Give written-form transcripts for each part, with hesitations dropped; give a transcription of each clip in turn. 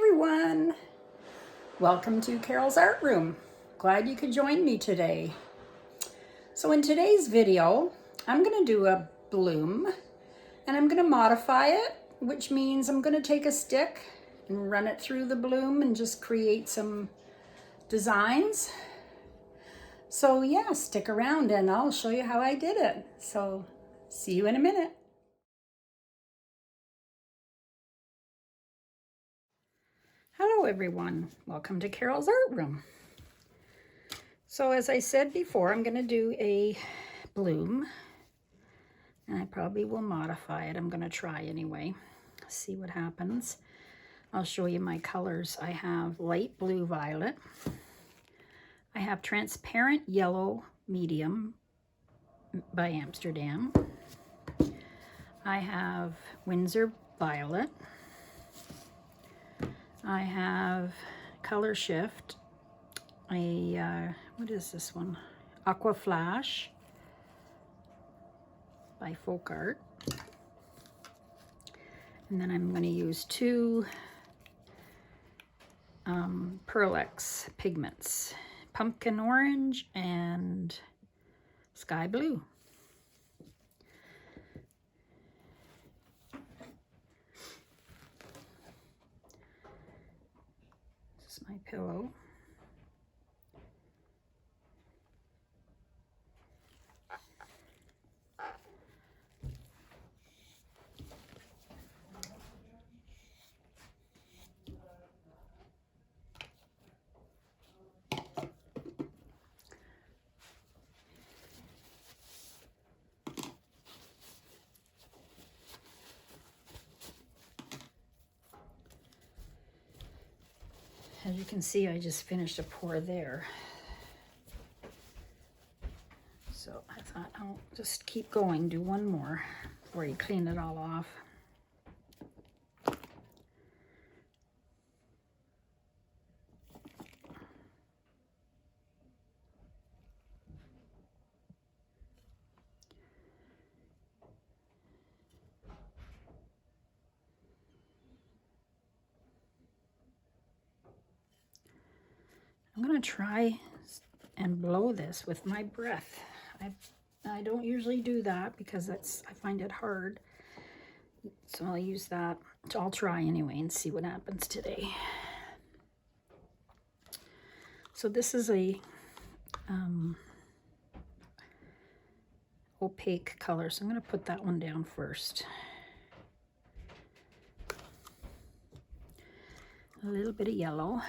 everyone. Welcome to Carol's Art Room. Glad you could join me today. So in today's video, I'm going to do a bloom and I'm going to modify it, which means I'm going to take a stick and run it through the bloom and just create some designs. So yeah, stick around and I'll show you how I did it. So see you in a minute. Hello everyone, welcome to Carol's Art Room. So as I said before, I'm going to do a bloom and I probably will modify it. I'm going to try anyway, see what happens. I'll show you my colors. I have light blue violet. I have transparent yellow medium by Amsterdam. I have Zinsser violet. I have Color Shift, what is this one? Aqua Flash by Folk Art. And then I'm going to use two Acrylic pigments, pumpkin orange and sky blue. This is my pillow. As you can see, I just finished a pour there. So I thought I'll just keep going, do one more before you clean it all off. I'm going to try and blow this with my breath. I don't usually do that because I find it hard. So I'll use that. I'll try anyway and see what happens today. So this is a opaque color. So I'm going to put that one down first. A little bit of yellow.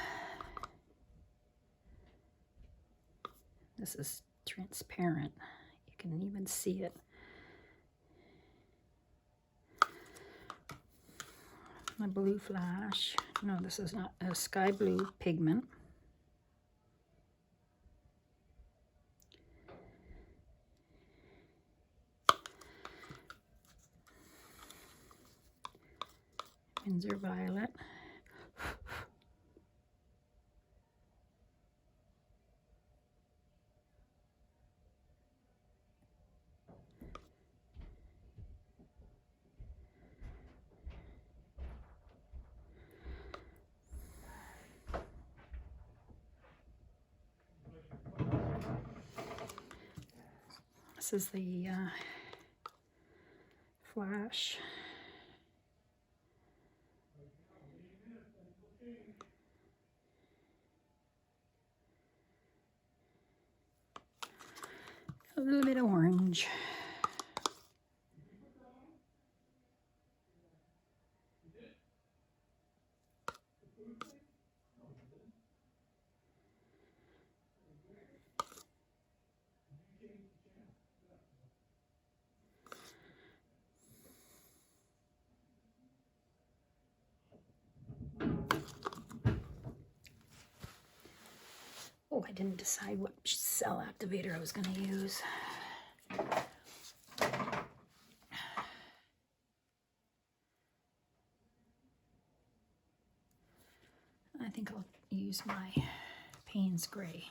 This is transparent. You can even see it. A blue flash. No, this is not a sky blue pigment. Zinsser violet. This is the flash. A little bit of orange. Oh, I didn't decide what cell activator I was going to use. I think I'll use my Paynes gray.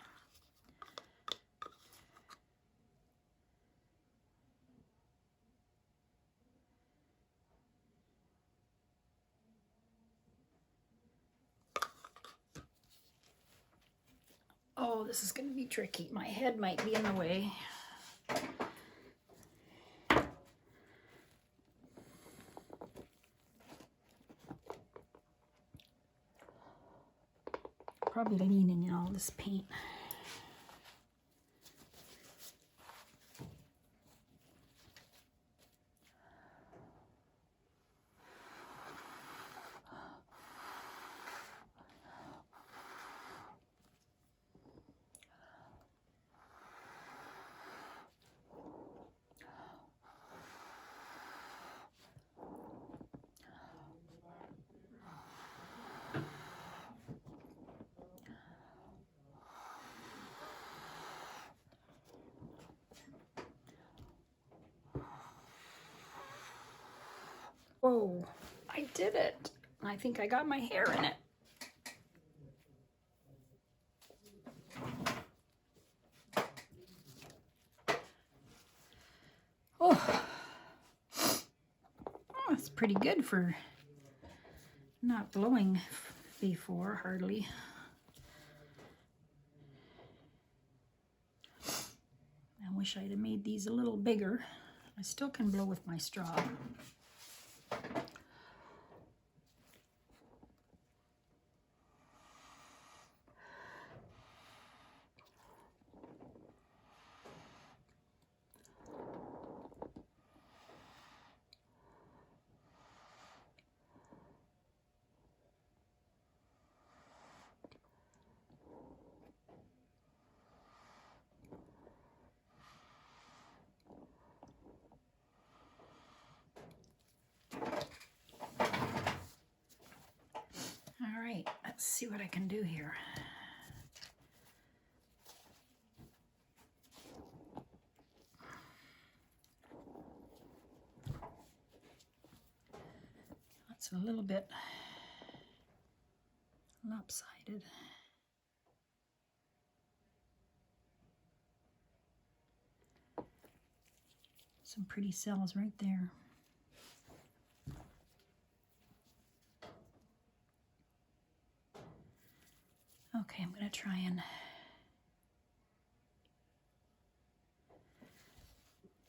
Oh, this is going to be tricky. My head might be in the way. Probably leaning in all this paint. Whoa, I did it. I think I got my hair in it. Oh, that's pretty good for not blowing before, hardly. I wish I'd have made these a little bigger. I still can blow with my straw. All right, let's see what I can do here. That's a little bit lopsided. Some pretty cells right there. Okay, I'm going to try and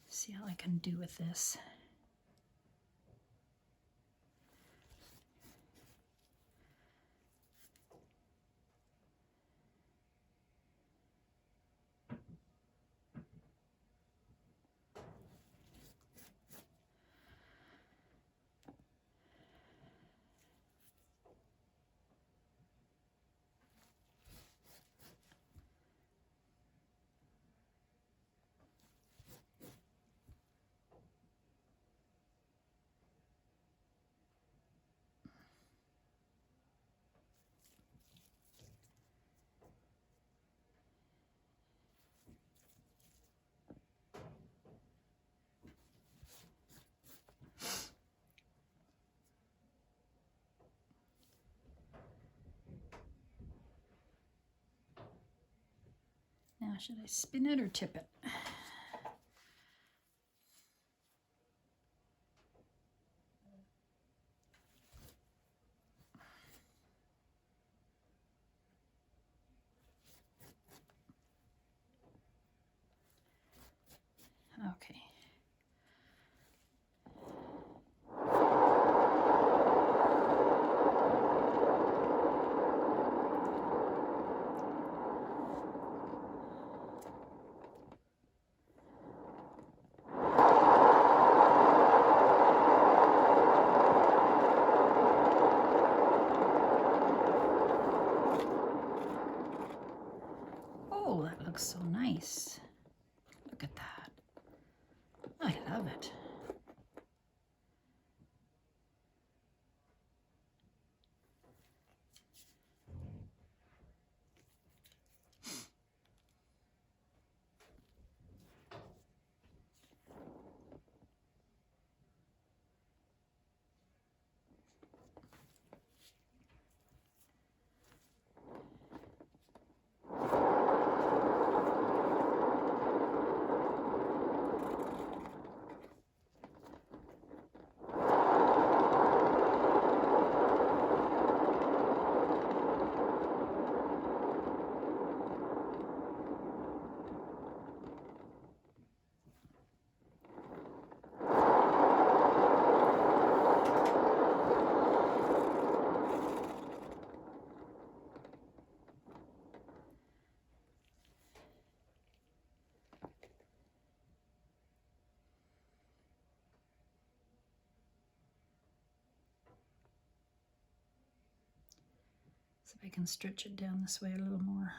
see how I can do with this. Now, should I spin it or tip it? Okay. Oh, that looks so nice. Look at that. I love it. if I can stretch it down this way a little more.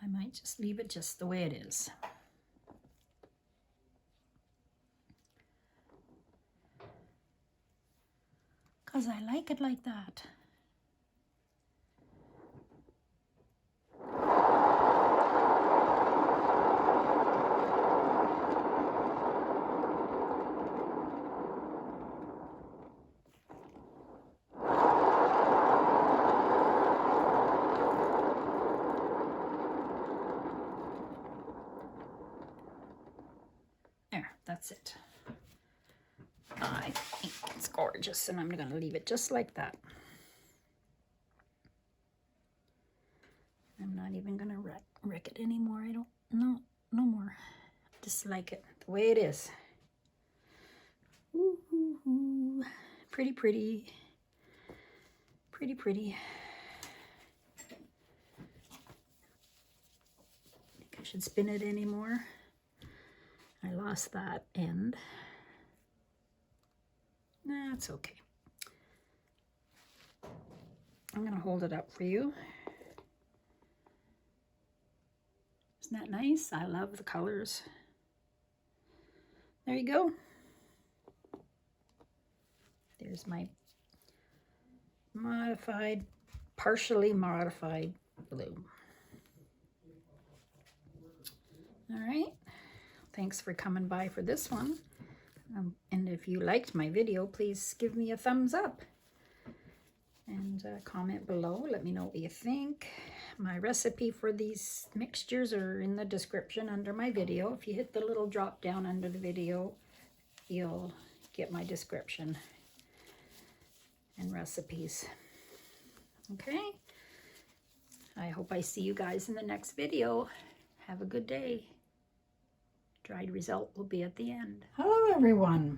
I might just leave it just the way it is. Because I like it like that. That's it. I think it's gorgeous, and I'm going to leave it just like that. I'm not even going to wreck it anymore. I don't, no more. Just like it the way it is. Ooh, ooh, ooh. Pretty, pretty. Pretty, pretty. I think I should spin it anymore. I lost that end. Nah, it's okay. I'm going to hold it up for you. Isn't that nice? I love the colors. There you go. There's my modified, partially modified blue. All right. Thanks for coming by for this one. And if you liked my video, please give me a thumbs up. And comment below. Let me know what you think. My recipe for these mixtures are in the description under my video. If you hit the little drop down under the video, you'll get my description and recipes. Okay? I hope I see you guys in the next video. Have a good day. Dried result will be at the end. Hello everyone.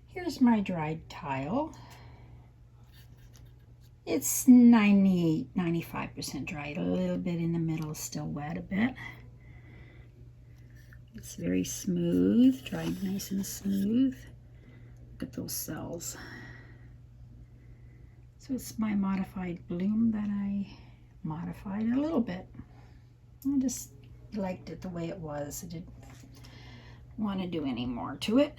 Here's my dried tile. It's 95% dried. A little bit in the middle, still wet a bit. It's very smooth, dried nice and smooth. Look at those cells. So it's my modified bloom that I modified a little bit. I just liked it the way it was. I didn't want to do any more to it.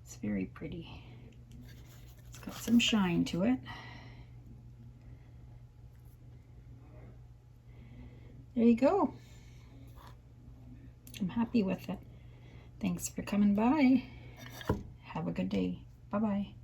It's very pretty. It's got some shine to it. There you go. I'm happy with it. Thanks for coming by. Have a good day. Bye-bye.